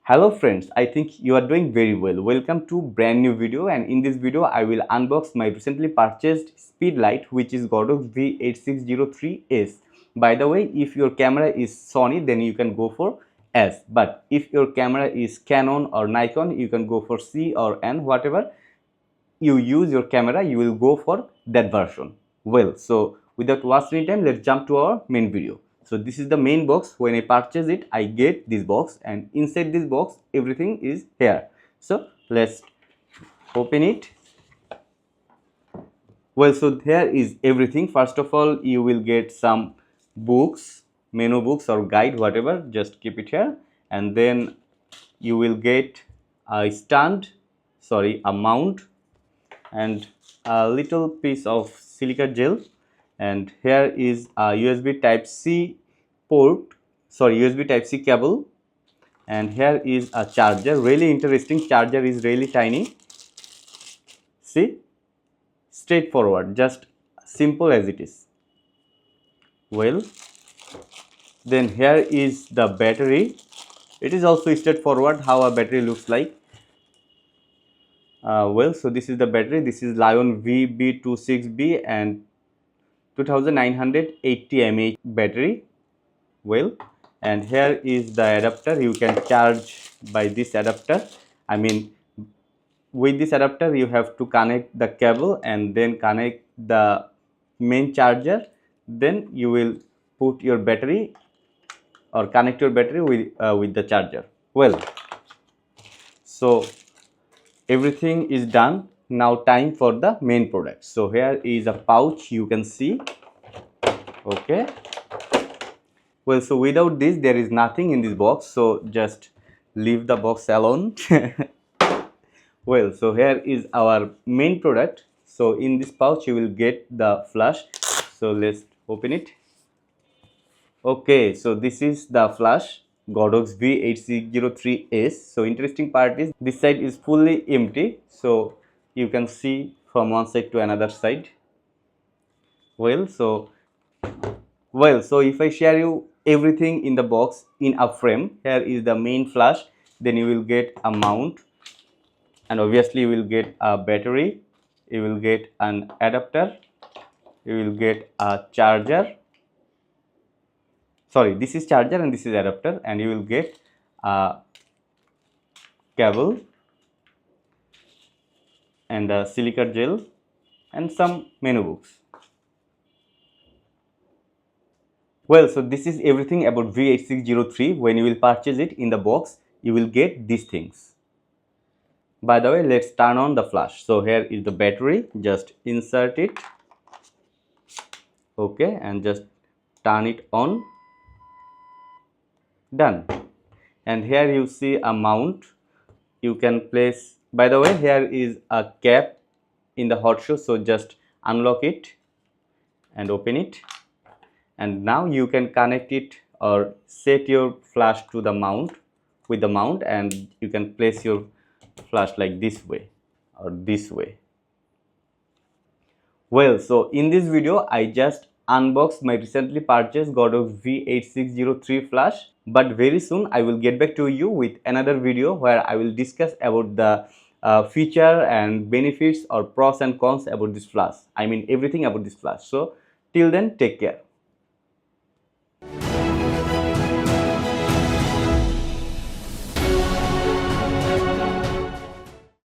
Hello friends, I think you are doing very well. Welcome to brand new video, and in this video I will unbox my recently purchased Speedlight, which is Godox V860III. By the way, if your camera is Sony, then you can go for S, but if your camera is Canon or Nikon, you can go for C or N. Whatever you use your camera, you will go for that version. Well, so without wasting any time, let's jump to our main video. So this is the main box. When I purchase it, I get this box, and inside this box everything is here. So let's open it. Well, so here is everything. First of all, you will get some books, menu books or guide, whatever, just keep it here. And then you will get a stand, sorry, a mount, and a little piece of silica gel. And here is a USB type C port, sorry, USB type C cable. And here is a charger, really interesting. Charger is really tiny, see, straightforward, just simple as it is. Well, then here is the battery. It is also straightforward how a battery looks like. Well, so this is the battery. This is Lion VB26B and 2980 mAh battery. Well, and here is the adapter. You can charge by this adapter. I mean, with this adapter you have to connect the cable and then connect the main charger. Then you will put your battery or connect your battery with the charger. Well, so everything is done. Now time for the main product. So here is a pouch, you can see. Okay, well, so without this there is nothing in this box, so just leave the box alone. Well, so here is our main product. So in this pouch you will get the flash. So let's open it. Okay, so this is the flash, Godox V860III. So interesting part is this side is fully empty, so you can see from one side to another side. Well, so if I share you everything in the box in a frame, here is the main flash, then you will get a mount, and obviously you will get a battery, you will get an adapter, you will get a charger, sorry, this is charger and this is adapter, and you will get a cable and a silica gel and some menu books. Well, so this is everything about V860III. When you will purchase it in the box, you will get these things. By the way, let's turn on the flash. So here is the battery, just insert it. Okay, and just turn it on. Done. And here you see a mount. You can place, by the way, here is a cap in the hot shoe, so just unlock it and open it. And now you can connect it or set your flash to the mount with the mount, and you can place your flash like this way or this way. Well, so in this video I just unboxed my recently purchased Godox V860III flash, but very soon I will get back to you with another video where I will discuss about the feature and benefits or pros and cons about this flash. I mean everything about this flash. So till then, take care.